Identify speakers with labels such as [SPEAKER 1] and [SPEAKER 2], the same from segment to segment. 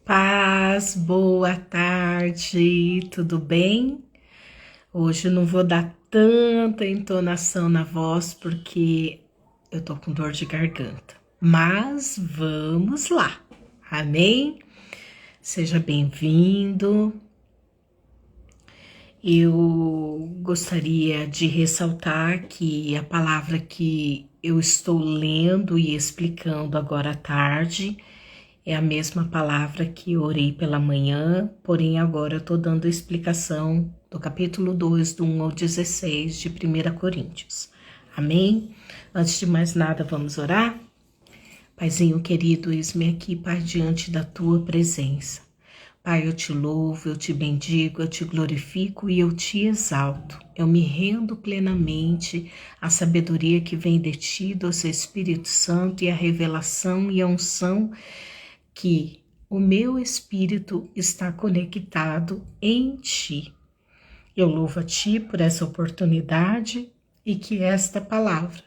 [SPEAKER 1] Paz, boa tarde, tudo bem? Hoje eu não vou dar tanta entonação na voz porque eu tô com dor de garganta, mas vamos lá, amém? Seja bem-vindo. Eu gostaria de ressaltar que a palavra que eu estou lendo e explicando agora à tarde é a mesma palavra que eu orei pela manhã, porém agora eu estou dando a explicação do capítulo 2, do 1 ao 16 de 1 Coríntios. Amém? Antes de mais nada, vamos orar? Paizinho querido, eis-me aqui, Pai, diante da Tua presença. Pai, eu te louvo, eu te bendigo, eu te glorifico e eu te exalto. Eu me rendo plenamente à sabedoria que vem de Ti, do Seu Espírito Santo e a revelação e a unção que o meu espírito está conectado em Ti. Eu louvo a Ti por essa oportunidade e que esta palavra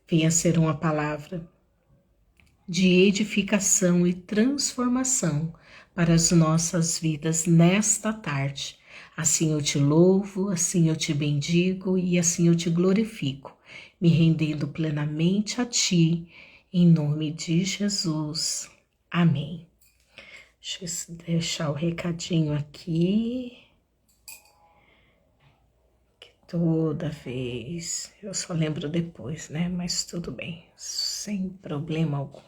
[SPEAKER 1] venha ser uma palavra de edificação e transformação para as nossas vidas nesta tarde. Assim eu te louvo, assim eu te bendigo e assim eu te glorifico, me rendendo plenamente a Ti, em nome de Jesus. Amém. Deixa eu deixar o recadinho aqui. Que toda vez eu só lembro depois, né? Mas tudo bem, sem problema algum.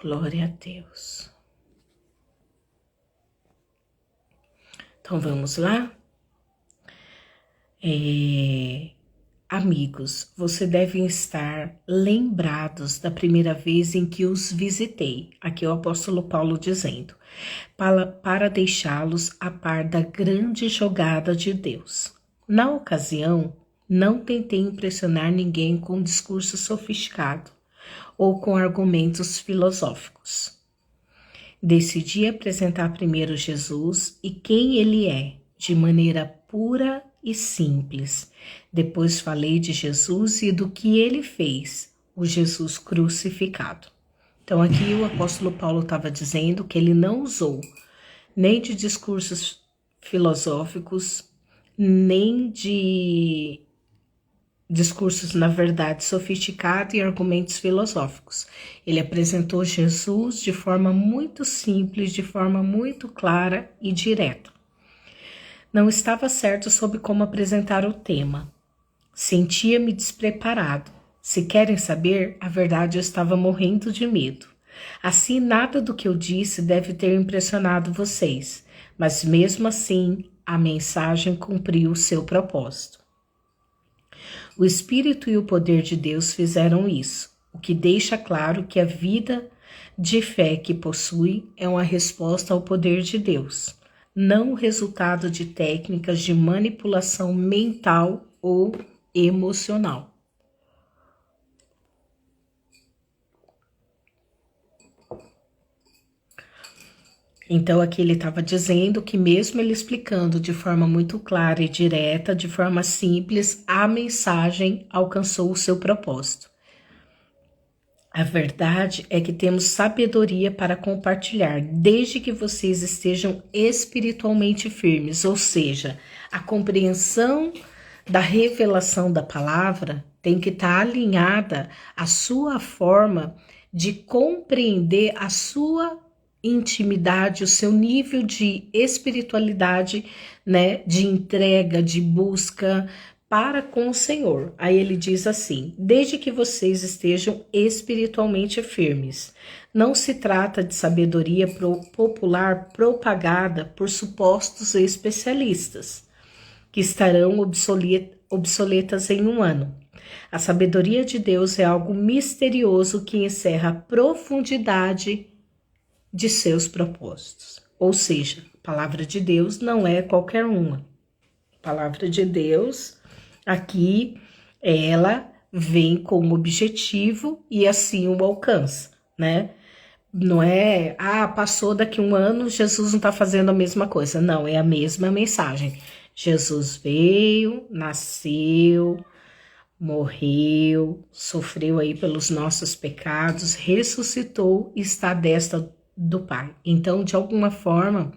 [SPEAKER 1] Glória a Deus. Então vamos lá? Amigos, vocês devem estar lembrados da primeira vez em que os visitei. Aqui é o apóstolo Paulo dizendo, para deixá-los a par da grande jogada de Deus. Na ocasião, não tentei impressionar ninguém com um discurso sofisticado ou com argumentos filosóficos. Decidi apresentar primeiro Jesus e quem ele é, de maneira pura e simples. Depois falei de Jesus e do que ele fez, o Jesus crucificado. Então aqui o apóstolo Paulo estava dizendo que ele não usou nem de discursos filosóficos, nem de discursos, na verdade, sofisticados e argumentos filosóficos. Ele apresentou Jesus de forma muito simples, de forma muito clara e direta. Não estava certo sobre como apresentar o tema. Sentia-me despreparado. Se querem saber, a verdade, eu estava morrendo de medo. Assim, nada do que eu disse deve ter impressionado vocês, mas mesmo assim, a mensagem cumpriu o seu propósito. O Espírito e o poder de Deus fizeram isso, o que deixa claro que a vida de fé que possui é uma resposta ao poder de Deus, não o resultado de técnicas de manipulação mental ou emocional. Então aqui ele estava dizendo que mesmo ele explicando de forma muito clara e direta, de forma simples, a mensagem alcançou o seu propósito. A verdade é que temos sabedoria para compartilhar, desde que vocês estejam espiritualmente firmes, ou seja, a compreensão da revelação da palavra tem que estar alinhada à sua forma de compreender a sua intimidade, o seu nível de espiritualidade, né, de entrega, de busca para com o Senhor. Aí ele diz assim: desde que vocês estejam espiritualmente firmes. Não se trata de sabedoria popular propagada por supostos especialistas, que estarão obsoletas em um ano. A sabedoria de Deus é algo misterioso que encerra a profundidade de seus propósitos. Ou seja, a palavra de Deus não é qualquer uma. A palavra de Deus, aqui, ela vem com um objetivo e assim o alcança, né? Não é, passou daqui um ano, Jesus não está fazendo a mesma coisa. Não, é a mesma mensagem. Jesus veio, nasceu, morreu, sofreu aí pelos nossos pecados, ressuscitou e está à destra do Pai. Então, de alguma forma,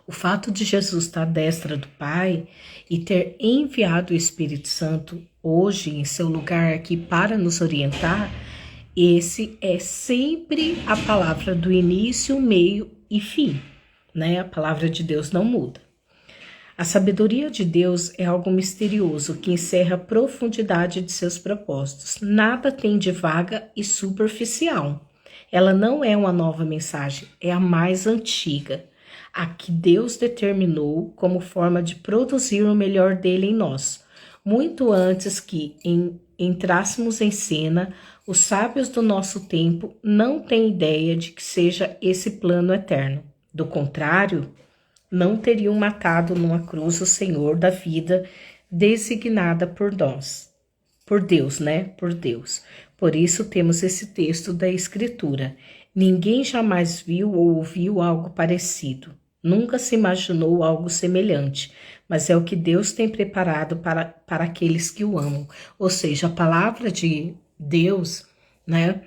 [SPEAKER 1] o fato de Jesus estar à destra do Pai e ter enviado o Espírito Santo hoje em seu lugar aqui para nos orientar, esse é sempre a palavra do início, meio e fim, né? A palavra de Deus não muda. A sabedoria de Deus é algo misterioso que encerra a profundidade de seus propósitos. Nada tem de vaga e superficial. Ela não é uma nova mensagem, é a mais antiga, a que Deus determinou como forma de produzir o melhor dele em nós. Muito antes que entrássemos em cena, os sábios do nosso tempo não têm ideia de que seja esse plano eterno. Do contrário, não teriam matado numa cruz o Senhor da vida designada por nós. Por Deus, né? Por Deus. Por isso temos esse texto da Escritura. Ninguém jamais viu ou ouviu algo parecido. Nunca se imaginou algo semelhante, mas é o que Deus tem preparado para aqueles que o amam. Ou seja, a palavra de Deus, né?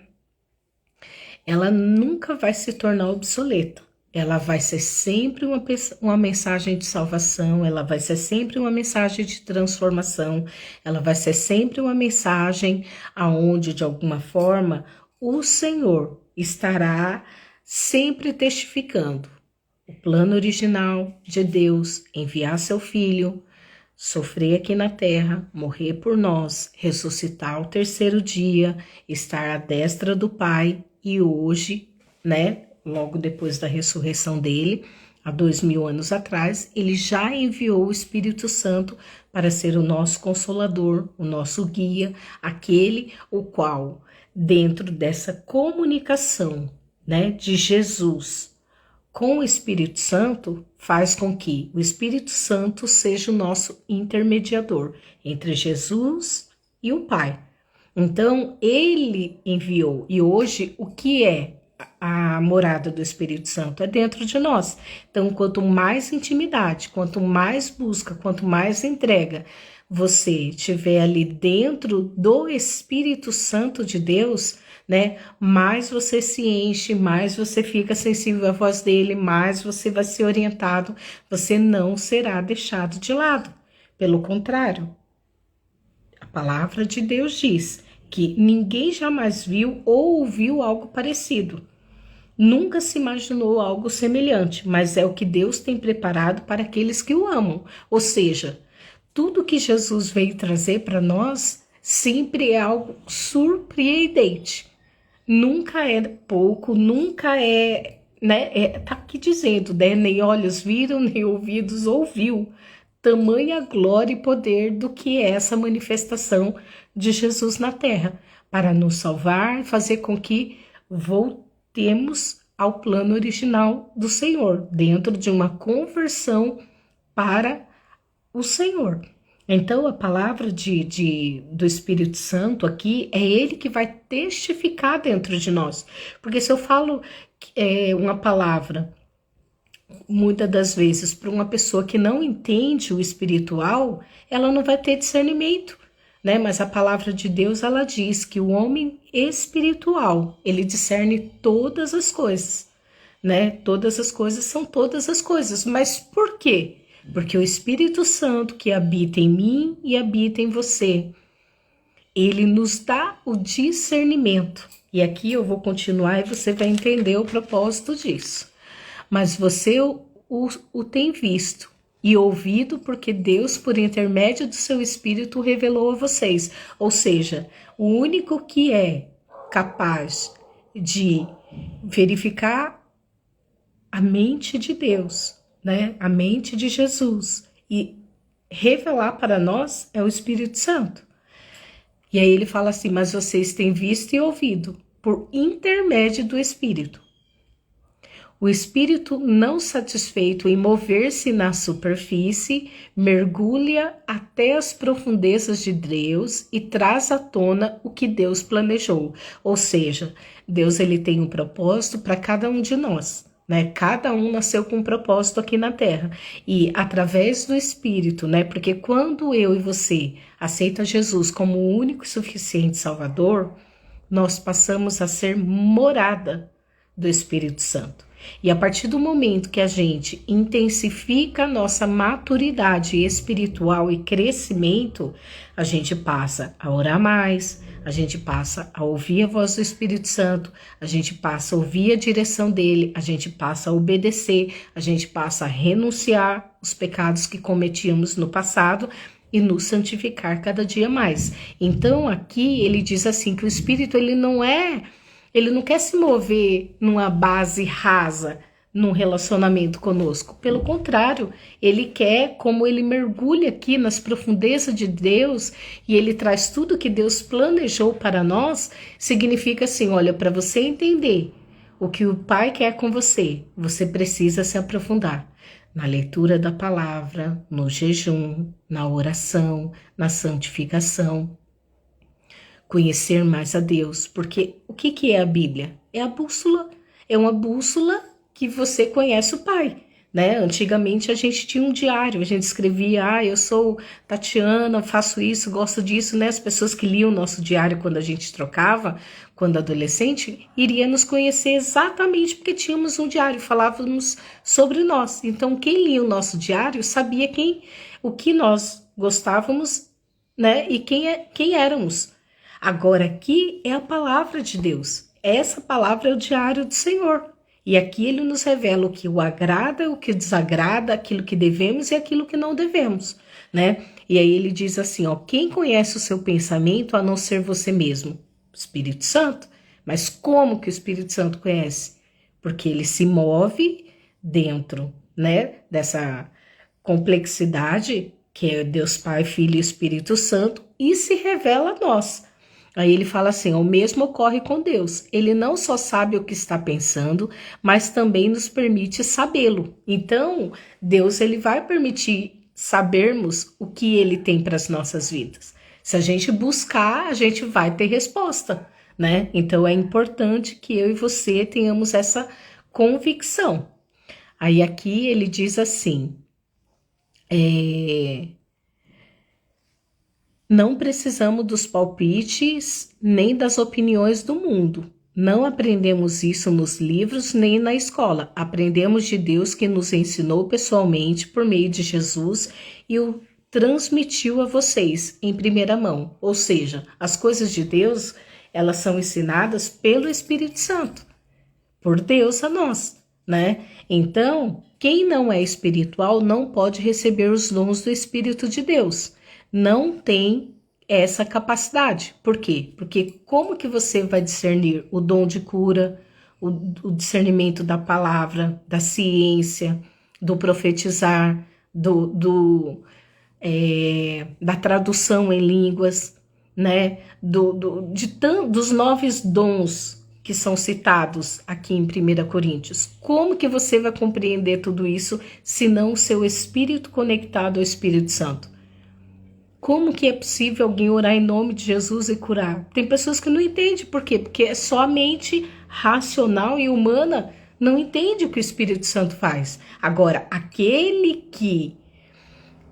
[SPEAKER 1] Ela nunca vai se tornar obsoleta. Ela vai ser sempre uma mensagem de salvação, ela vai ser sempre uma mensagem de transformação, ela vai ser sempre uma mensagem aonde, de alguma forma, o Senhor estará sempre testificando o plano original de Deus, enviar seu Filho, sofrer aqui na terra, morrer por nós, ressuscitar ao terceiro dia, estar à destra do Pai e hoje, né? Logo depois da ressurreição dele, há 2000 anos atrás, ele já enviou o Espírito Santo para ser o nosso consolador, o nosso guia, aquele o qual, dentro dessa comunicação, né, de Jesus com o Espírito Santo, faz com que o Espírito Santo seja o nosso intermediador entre Jesus e o Pai. Então, ele enviou, e hoje o que é a morada do Espírito Santo? É dentro de nós. Então, quanto mais intimidade, quanto mais busca, quanto mais entrega você tiver ali dentro do Espírito Santo de Deus, né? Mais você se enche, mais você fica sensível à voz dele, mais você vai ser orientado, você não será deixado de lado. Pelo contrário, a palavra de Deus diz que ninguém jamais viu ou ouviu algo parecido. Nunca se imaginou algo semelhante, mas é o que Deus tem preparado para aqueles que o amam. Ou seja, tudo que Jesus veio trazer para nós sempre é algo surpreendente. Nunca é pouco, nunca é, né? Tá aqui dizendo, né? Nem olhos viram, nem ouvidos ouviu. Tamanha glória e poder do que é essa manifestação de Jesus na terra, para nos salvar e fazer com que voltemos ao plano original do Senhor, dentro de uma conversão para o Senhor. Então, a palavra do Espírito Santo aqui é ele que vai testificar dentro de nós. Porque se eu falo uma palavra, muitas das vezes, para uma pessoa que não entende o espiritual, ela não vai ter discernimento, né? Mas a palavra de Deus, ela diz que o homem espiritual, ele discerne todas as coisas, né? Todas as coisas são todas as coisas. Mas por quê? Porque o Espírito Santo que habita em mim e habita em você, ele nos dá o discernimento. E aqui eu vou continuar e você vai entender o propósito disso. Mas você o tem visto e ouvido porque Deus, por intermédio do seu Espírito, revelou a vocês. Ou seja, o único que é capaz de verificar a mente de Deus, né? A mente de Jesus e revelar para nós é o Espírito Santo. E aí ele fala assim, mas vocês têm visto e ouvido por intermédio do Espírito. O Espírito, não satisfeito em mover-se na superfície, mergulha até as profundezas de Deus e traz à tona o que Deus planejou. Ou seja, Deus ele tem um propósito para cada um de nós, né? Cada um nasceu com um propósito aqui na Terra. E através do Espírito, né? Porque quando eu e você aceita Jesus como o único e suficiente Salvador, nós passamos a ser morada do Espírito Santo. E a partir do momento que a gente intensifica a nossa maturidade espiritual e crescimento, a gente passa a orar mais, a gente passa a ouvir a voz do Espírito Santo, a gente passa a ouvir a direção dele, a gente passa a obedecer, a gente passa a renunciar os pecados que cometíamos no passado e nos santificar cada dia mais. Então aqui ele diz assim que o Espírito ele não quer se mover numa base rasa, num relacionamento conosco. Pelo contrário, ele quer, como ele mergulha aqui nas profundezas de Deus e ele traz tudo que Deus planejou para nós, significa assim, olha, para você entender o que o Pai quer com você, você precisa se aprofundar na leitura da palavra, no jejum, na oração, na santificação. Conhecer mais a Deus, porque o que é a Bíblia? É a bússola, é uma bússola que você conhece o Pai, né? Antigamente a gente tinha um diário, a gente escrevia, eu sou Tatiana, faço isso, gosto disso, né? As pessoas que liam o nosso diário quando a gente trocava, quando adolescente, iria nos conhecer exatamente porque tínhamos um diário, falávamos sobre nós. Então quem lia o nosso diário sabia o que nós gostávamos, né? E quem éramos. Agora aqui é a palavra de Deus. Essa palavra é o diário do Senhor. E aqui ele nos revela o que o agrada, o que desagrada, aquilo que devemos e aquilo que não devemos, né? E aí ele diz assim, ó, quem conhece o seu pensamento a não ser você mesmo? O Espírito Santo. Mas como que o Espírito Santo conhece? Porque ele se move dentro, né, dessa complexidade que é Deus Pai, Filho e Espírito Santo e se revela a nós. Aí ele fala assim, o mesmo ocorre com Deus. Ele não só sabe o que está pensando, mas também nos permite sabê-lo. Então, Deus ele vai permitir sabermos o que ele tem para as nossas vidas. Se a gente buscar, a gente vai ter resposta, né? Então, é importante que eu e você tenhamos essa convicção. Aí aqui ele diz assim, não precisamos dos palpites nem das opiniões do mundo. Não aprendemos isso nos livros nem na escola. Aprendemos de Deus que nos ensinou pessoalmente por meio de Jesus e o transmitiu a vocês em primeira mão. Ou seja, as coisas de Deus, elas são ensinadas pelo Espírito Santo, por Deus a nós, né? Então, quem não é espiritual não pode receber os dons do Espírito de Deus. Não tem essa capacidade. Por quê? Porque como que você vai discernir o dom de cura, o discernimento da palavra, da ciência, do profetizar, da tradução em línguas, né? Dos 9 dons que são citados aqui em 1 Coríntios. Como que você vai compreender tudo isso se não o seu espírito conectado ao Espírito Santo? Como que é possível alguém orar em nome de Jesus e curar? Tem pessoas que não entendem. Por quê? Porque é só a mente racional e humana não entende o que o Espírito Santo faz. Agora, aquele que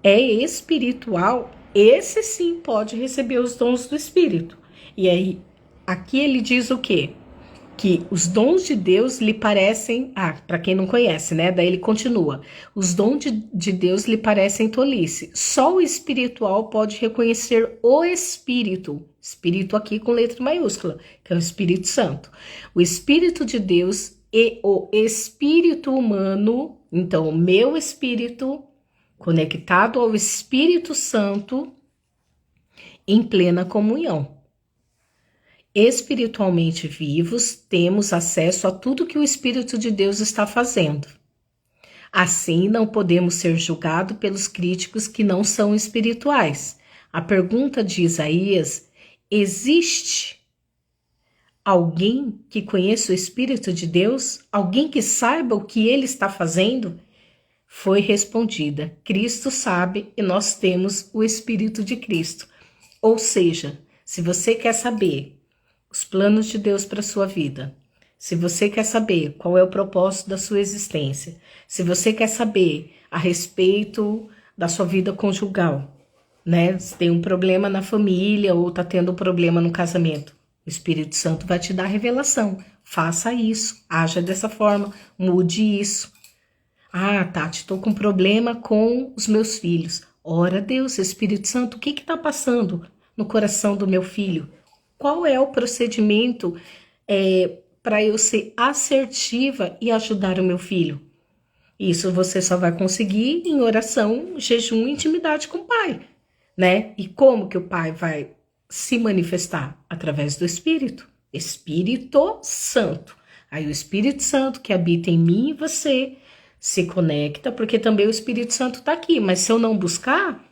[SPEAKER 1] é espiritual, esse sim pode receber os dons do Espírito. E aí, aqui ele diz o quê? Que os dons de Deus lhe parecem... para quem não conhece, né? Daí ele continua. Os dons de Deus lhe parecem tolice. Só o espiritual pode reconhecer o Espírito. Espírito aqui com letra maiúscula, que é o Espírito Santo. O Espírito de Deus e o espírito humano. Então, o meu espírito conectado ao Espírito Santo em plena comunhão. Espiritualmente vivos, temos acesso a tudo que o Espírito de Deus está fazendo. Assim, não podemos ser julgados pelos críticos que não são espirituais. A pergunta de Isaías, existe alguém que conheça o Espírito de Deus? Alguém que saiba o que ele está fazendo? Foi respondida, Cristo sabe e nós temos o Espírito de Cristo. Ou seja, se você quer saber os planos de Deus para a sua vida, se você quer saber qual é o propósito da sua existência, se você quer saber a respeito da sua vida conjugal, né? Se tem um problema na família ou tá tendo um problema no casamento, o Espírito Santo vai te dar revelação. Faça isso, haja dessa forma, mude isso. Ah, Tati, tô com problema com os meus filhos. Ora a Deus, Espírito Santo, o que que tá passando no coração do meu filho? Qual é o procedimento para eu ser assertiva e ajudar o meu filho? Isso você só vai conseguir em oração, jejum e intimidade com o Pai, né? E como que o Pai vai se manifestar? Através do Espírito Santo. Aí o Espírito Santo que habita em mim e você se conecta, porque também o Espírito Santo está aqui, mas se eu não buscar,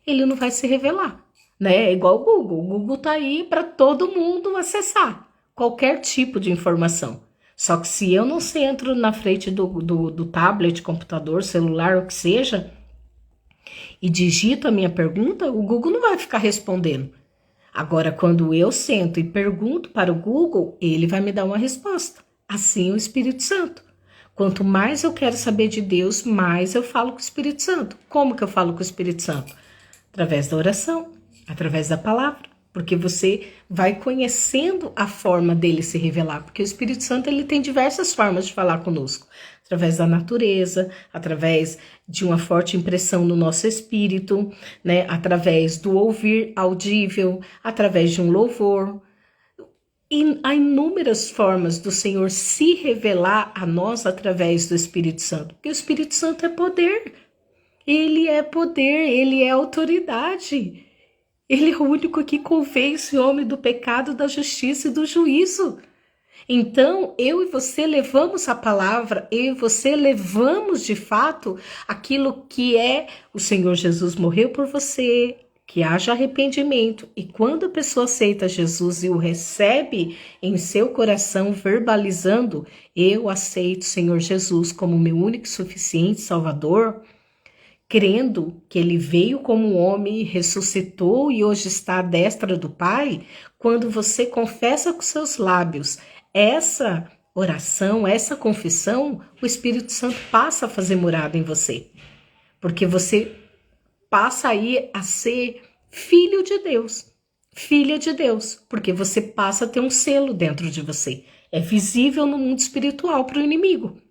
[SPEAKER 1] ele não vai se revelar, né? É igual o Google tá aí para todo mundo acessar qualquer tipo de informação. Só que se eu não entro na frente do tablet, computador, celular, o que seja, e digito a minha pergunta, o Google não vai ficar respondendo. Agora, quando eu sento e pergunto para o Google, ele vai me dar uma resposta. Assim o Espírito Santo. Quanto mais eu quero saber de Deus, mais eu falo com o Espírito Santo. Como que eu falo com o Espírito Santo? Através da oração, através da palavra. Porque você vai conhecendo a forma dele se revelar. Porque o Espírito Santo ele tem diversas formas de falar conosco. Através da natureza, através de uma forte impressão no nosso espírito, né? Através do ouvir audível, através de um louvor. E há inúmeras formas do Senhor se revelar a nós através do Espírito Santo. Porque o Espírito Santo é poder. Ele é poder, ele é autoridade. Ele é o único que convence o homem do pecado, da justiça e do juízo. Então, eu e você levamos a palavra, eu e você levamos de fato aquilo que é o Senhor Jesus morreu por você, que haja arrependimento. E quando a pessoa aceita Jesus e o recebe em seu coração, verbalizando, eu aceito o Senhor Jesus como meu único e suficiente Salvador, crendo que ele veio como homem, ressuscitou e hoje está à destra do Pai, quando você confessa com seus lábios essa oração, essa confissão, o Espírito Santo passa a fazer morada em você. Porque você passa aí a ser filho de Deus, filha de Deus, porque você passa a ter um selo dentro de você. É visível no mundo espiritual para o inimigo.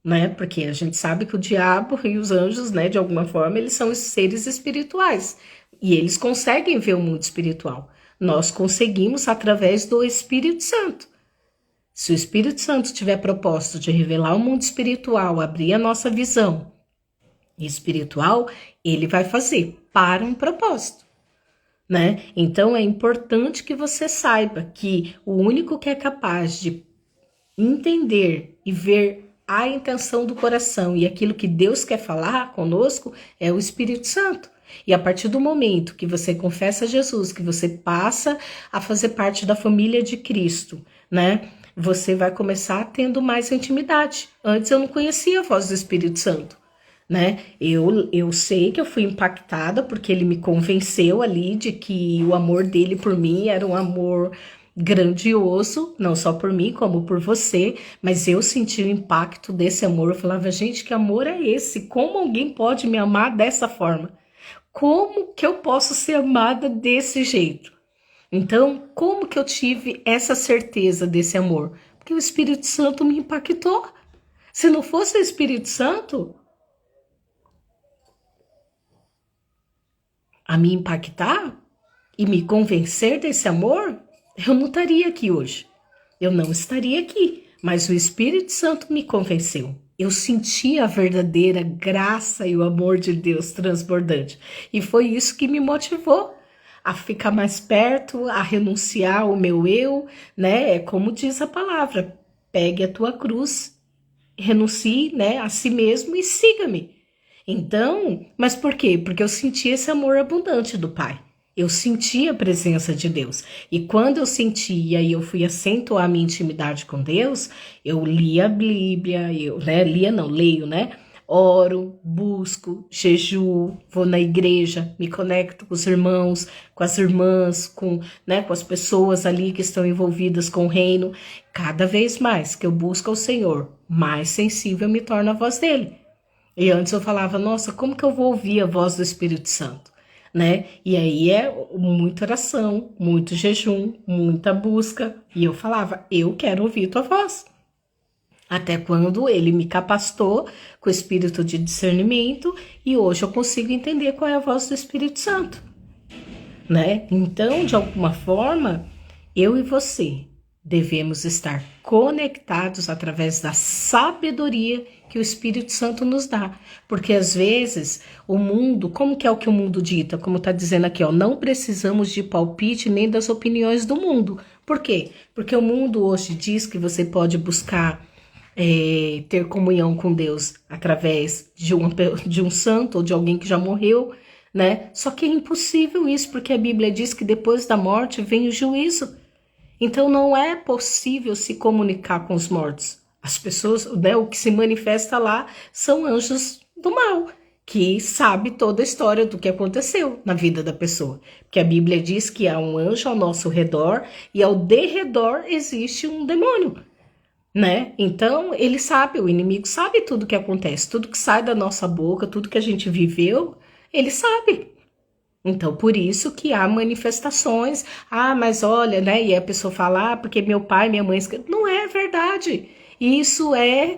[SPEAKER 1] Né? Porque a gente sabe que o diabo e os anjos, né, de alguma forma, eles são seres espirituais e eles conseguem ver o mundo espiritual. Nós conseguimos através do Espírito Santo. Se o Espírito Santo tiver propósito de revelar o mundo espiritual, abrir a nossa visão espiritual, ele vai fazer para um propósito, né? Então é importante que você saiba que o único que é capaz de entender e ver a intenção do coração e aquilo que Deus quer falar conosco é o Espírito Santo. E a partir do momento que você confessa Jesus, que você passa a fazer parte da família de Cristo, né? Você vai começar tendo mais intimidade. Antes eu não conhecia a voz do Espírito Santo, né? Eu sei que eu fui impactada porque ele me convenceu ali de que o amor dele por mim era um amor grandioso, não só por mim, como por você, mas eu senti o impacto desse amor. Eu falava, gente, que amor é esse? Como alguém pode me amar dessa forma? Como que eu posso ser amada desse jeito? Então, como que eu tive essa certeza desse amor? Porque o Espírito Santo me impactou. Se não fosse o Espírito Santo a me impactar e me convencer desse amor, eu não estaria aqui hoje. Eu não estaria aqui, mas o Espírito Santo me convenceu. Eu senti a verdadeira graça e o amor de Deus transbordante. E foi isso que me motivou a ficar mais perto, a renunciar ao meu eu, né? É como diz a palavra, pegue a tua cruz, renuncie, né, a si mesmo e siga-me. Então, mas por quê? Porque eu senti esse amor abundante do Pai. Eu senti a presença de Deus. E quando eu senti, e aí eu fui acentuar a minha intimidade com Deus, eu li a Bíblia, leio, né? Oro, busco, jejuo, vou na igreja, me conecto com os irmãos, com as irmãs, com as pessoas ali que estão envolvidas com o reino. Cada vez mais que eu busco ao Senhor, mais sensível me torna a voz dele. E antes eu falava, nossa, como que eu vou ouvir a voz do Espírito Santo? né? E aí é muita oração, muito jejum, muita busca. E eu falava, eu quero ouvir tua voz. Até quando ele me capacitou com o espírito de discernimento e hoje eu consigo entender qual é a voz do Espírito Santo, né? Então, de alguma forma, eu e você devemos estar conectados através da sabedoria que o Espírito Santo nos dá. Porque às vezes o mundo, como que é o que o mundo dita? Como está dizendo aqui, ó, não precisamos de palpite nem das opiniões do mundo. Por quê? Porque o mundo hoje diz que você pode buscar ter comunhão com Deus através de um santo ou de alguém que já morreu, né? Só que é impossível isso, porque a Bíblia diz que depois da morte vem o juízo. Então não é possível se comunicar com os mortos. As pessoas, né, o que se manifesta lá são anjos do mal, que sabe toda a história do que aconteceu na vida da pessoa. Porque a Bíblia diz que há um anjo ao nosso redor e ao derredor existe um demônio, né? Então ele sabe, o inimigo sabe tudo o que acontece, tudo que sai da nossa boca, tudo que a gente viveu, ele sabe. Então, por isso que há manifestações. Ah, mas olha, né? E a pessoa fala, ah, porque meu pai, minha mãe... Não é verdade. Isso é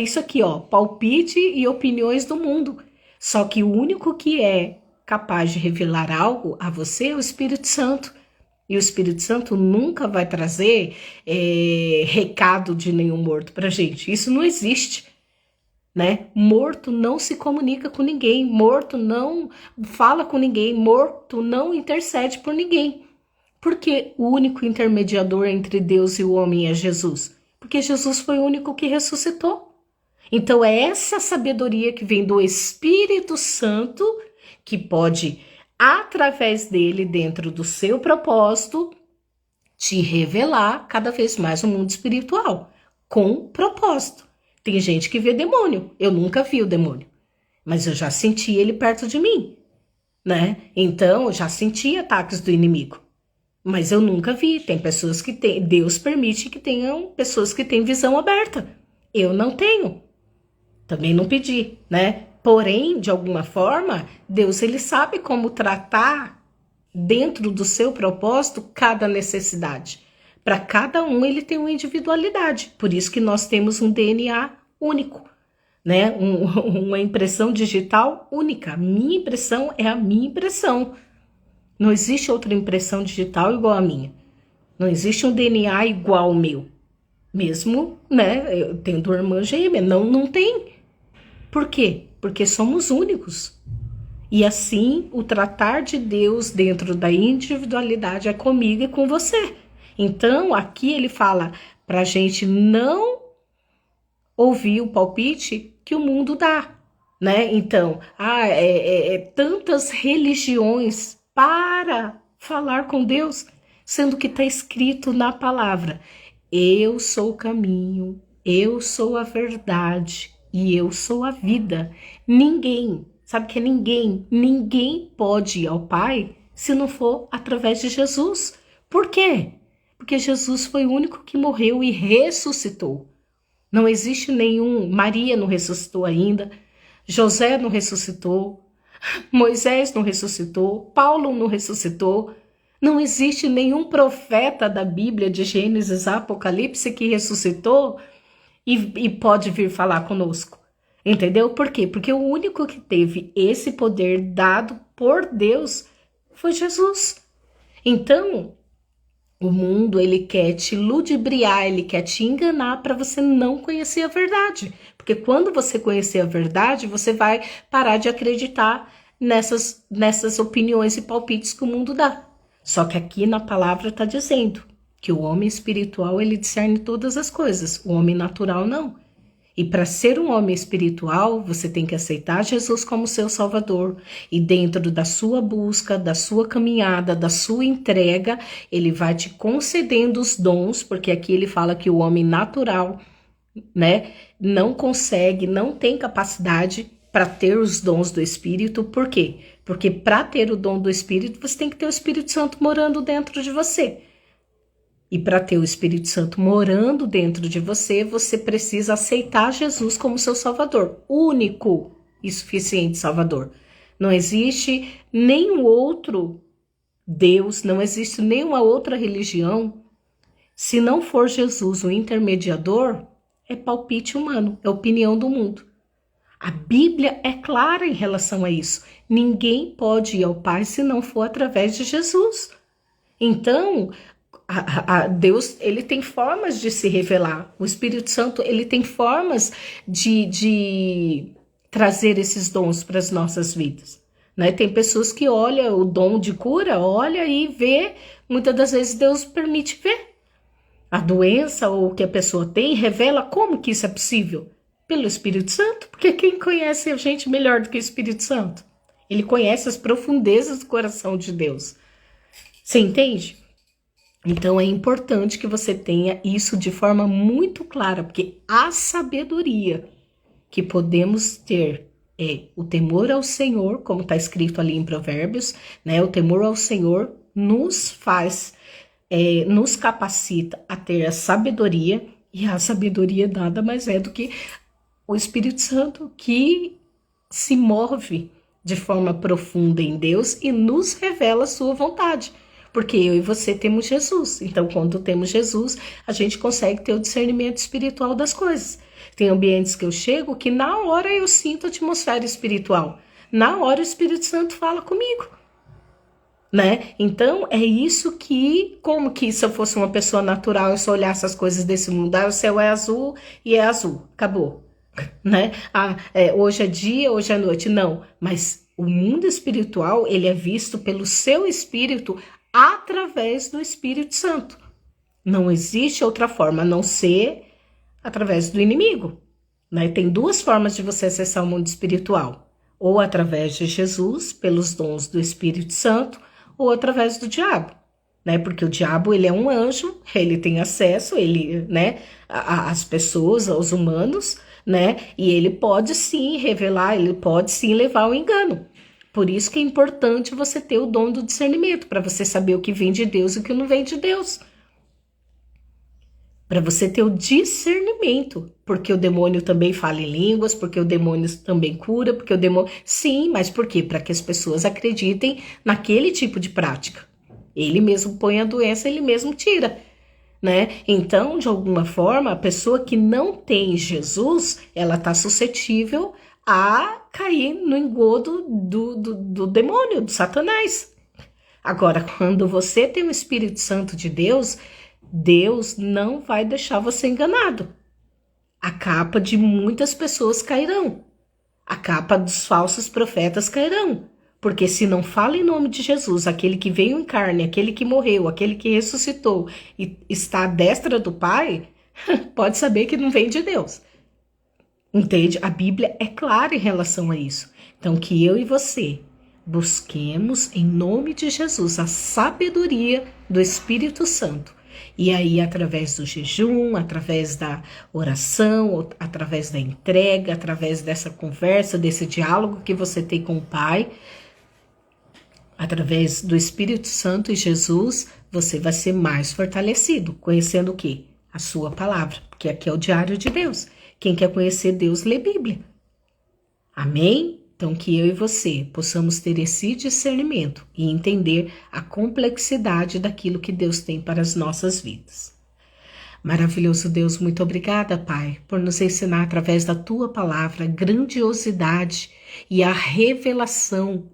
[SPEAKER 1] isso aqui, ó. Palpite e opiniões do mundo. Só que o único que é capaz de revelar algo a você é o Espírito Santo. E o Espírito Santo nunca vai trazer recado de nenhum morto pra gente. Isso não existe. Né? Morto não se comunica com ninguém, morto não fala com ninguém, morto não intercede por ninguém. Porque o único intermediador entre Deus e o homem é Jesus. Porque Jesus foi o único que ressuscitou. Então é essa sabedoria que vem do Espírito Santo que pode, através dele, dentro do seu propósito, te revelar cada vez mais o mundo espiritual, com propósito. Tem gente que vê demônio. Eu nunca vi o demônio, mas eu já senti ele perto de mim, né? Então, eu já senti ataques do inimigo, mas eu nunca vi. Tem pessoas que têm, Deus permite que tenham pessoas que têm visão aberta. Eu não tenho. Também não pedi, né? Porém, de alguma forma, Deus ele sabe como tratar dentro do seu propósito cada necessidade. Para cada um ele tem uma individualidade. Por isso que nós temos um DNA único, né? Uma impressão digital única. Minha impressão é a minha impressão. Não existe outra impressão digital igual a minha. Não existe um DNA igual ao meu. Mesmo, né? Eu tendo irmã gêmea. Não tem. Por quê? Porque somos únicos. E assim, o tratar de Deus dentro da individualidade é comigo e com você. Então, aqui ele fala para a gente não ouvir o palpite que o mundo dá, né? Então, tantas religiões para falar com Deus, sendo que está escrito na palavra: eu sou o caminho, eu sou a verdade e eu sou a vida. Ninguém, sabe que é ninguém pode ir ao Pai se não for através de Jesus. Por quê? Porque Jesus foi o único que morreu e ressuscitou. Não existe nenhum. Maria não ressuscitou ainda, José não ressuscitou, Moisés não ressuscitou, Paulo não ressuscitou. Não existe nenhum profeta da Bíblia, de Gênesis a Apocalipse, que ressuscitou e pode vir falar conosco. Entendeu? Por quê? Porque o único que teve esse poder dado por Deus foi Jesus. Então, o mundo, ele quer te ludibriar, ele quer te enganar para você não conhecer a verdade. Porque quando você conhecer a verdade, você vai parar de acreditar nessas opiniões e palpites que o mundo dá. Só que aqui na palavra está dizendo que o homem espiritual, ele discerne todas as coisas, o homem natural não. E para ser um homem espiritual, você tem que aceitar Jesus como seu Salvador. E dentro da sua busca, da sua caminhada, da sua entrega, ele vai te concedendo os dons, porque aqui ele fala que o homem natural, né, não consegue, não tem capacidade para ter os dons do Espírito. Por quê? Porque para ter o dom do Espírito, você tem que ter o Espírito Santo morando dentro de você. E para ter o Espírito Santo morando dentro de você, você precisa aceitar Jesus como seu Salvador, único e suficiente Salvador. Não existe nenhum outro Deus, não existe nenhuma outra religião. Se não for Jesus o intermediador, é palpite humano, é opinião do mundo. A Bíblia é clara em relação a isso. Ninguém pode ir ao Pai se não for através de Jesus. Então, Deus, ele tem formas de se revelar. O Espírito Santo, ele tem formas de trazer esses dons para as nossas vidas. Né? Tem pessoas que olham o dom de cura, olha e vê, muitas das vezes Deus permite ver. A doença ou o que a pessoa tem revela como que isso é possível. Pelo Espírito Santo, porque quem conhece a gente melhor do que o Espírito Santo? Ele conhece as profundezas do coração de Deus. Você entende? Então é importante que você tenha isso de forma muito clara, porque a sabedoria que podemos ter é o temor ao Senhor, como está escrito ali em Provérbios, né? O temor ao Senhor nos faz, nos capacita a ter a sabedoria, e a sabedoria nada mais é do que o Espírito Santo que se move de forma profunda em Deus e nos revela a sua vontade. Porque eu e você temos Jesus. Então, quando temos Jesus, a gente consegue ter o discernimento espiritual das coisas. Tem ambientes que eu chego que na hora eu sinto a atmosfera espiritual. Na hora o Espírito Santo fala comigo. Né? Então, é isso que, como que se eu fosse uma pessoa natural, eu só olhasse as coisas desse mundo, o céu é azul e é azul. Acabou. Né? Hoje é dia, hoje é noite. Não, mas o mundo espiritual, ele é visto pelo seu espírito através do Espírito Santo. Não existe outra forma a não ser através do inimigo. Né? Tem duas formas de você acessar o mundo espiritual. Ou através de Jesus, pelos dons do Espírito Santo, ou através do diabo. Né? Porque o diabo, ele é um anjo, ele tem acesso, ele, né, às pessoas, aos humanos, né? E ele pode sim revelar, ele pode sim levar ao engano. Por isso que é importante você ter o dom do discernimento, para você saber o que vem de Deus e o que não vem de Deus. Para você ter o discernimento, porque o demônio também fala em línguas, porque o demônio também cura, porque o demônio... Sim, mas por quê? Para que as pessoas acreditem naquele tipo de prática. Ele mesmo põe a doença, ele mesmo tira. Né? Então, de alguma forma, a pessoa que não tem Jesus, ela está suscetível a cair no engodo do demônio, do Satanás. Agora, quando você tem o Espírito Santo de Deus, Deus não vai deixar você enganado. A capa de muitas pessoas cairão. A capa dos falsos profetas cairão. Porque se não fala em nome de Jesus, aquele que veio em carne, aquele que morreu, aquele que ressuscitou e está à destra do Pai, pode saber que não vem de Deus. Entende? A Bíblia é clara em relação a isso. Então, que eu e você busquemos em nome de Jesus a sabedoria do Espírito Santo. E aí, através do jejum, através da oração, através da entrega, através dessa conversa, desse diálogo que você tem com o Pai, através do Espírito Santo e Jesus, você vai ser mais fortalecido, conhecendo o quê? A sua palavra, porque aqui é o diário de Deus. Quem quer conhecer Deus, lê Bíblia. Amém? Então, que eu e você possamos ter esse discernimento e entender a complexidade daquilo que Deus tem para as nossas vidas. Maravilhoso Deus, muito obrigada, Pai, por nos ensinar através da Tua palavra a grandiosidade e a revelação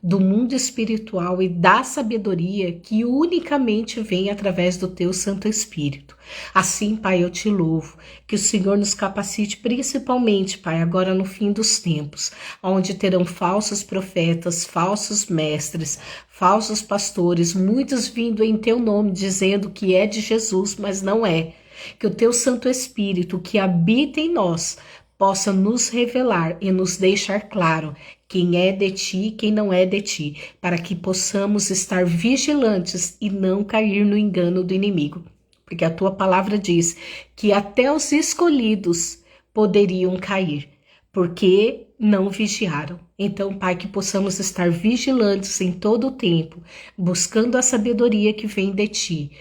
[SPEAKER 1] do mundo espiritual e da sabedoria que unicamente vem através do Teu Santo Espírito. Assim, Pai, eu te louvo, que o Senhor nos capacite principalmente, Pai, agora no fim dos tempos, onde terão falsos profetas, falsos mestres, falsos pastores, muitos vindo em Teu nome dizendo que é de Jesus, mas não é. Que o Teu Santo Espírito que habita em nós possa nos revelar e nos deixar claro quem é de ti e quem não é de ti, para que possamos estar vigilantes e não cair no engano do inimigo. Porque a tua palavra diz que até os escolhidos poderiam cair, porque não vigiaram. Então, Pai, que possamos estar vigilantes em todo o tempo, buscando a sabedoria que vem de ti,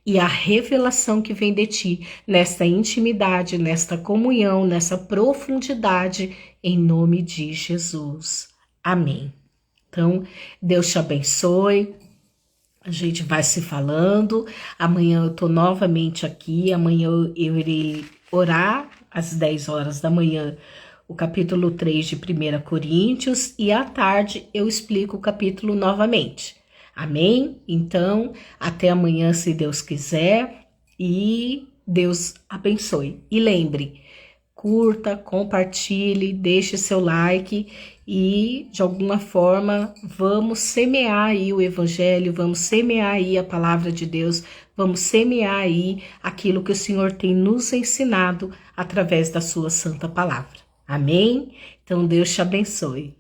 [SPEAKER 1] e a revelação que vem de ti, nesta intimidade, nesta comunhão, nessa profundidade, em nome de Jesus. Amém. Então, Deus te abençoe. A gente vai se falando. Amanhã eu tô novamente aqui. Amanhã eu irei orar às 10 horas da manhã o capítulo 3 de 1 Coríntios e à tarde eu explico o capítulo novamente. Amém? Então, até amanhã, se Deus quiser, e Deus abençoe. E lembre, curta, compartilhe, deixe seu like e, de alguma forma, vamos semear aí o evangelho, vamos semear aí a palavra de Deus, vamos semear aí aquilo que o Senhor tem nos ensinado através da sua santa palavra. Amém? Então, Deus te abençoe.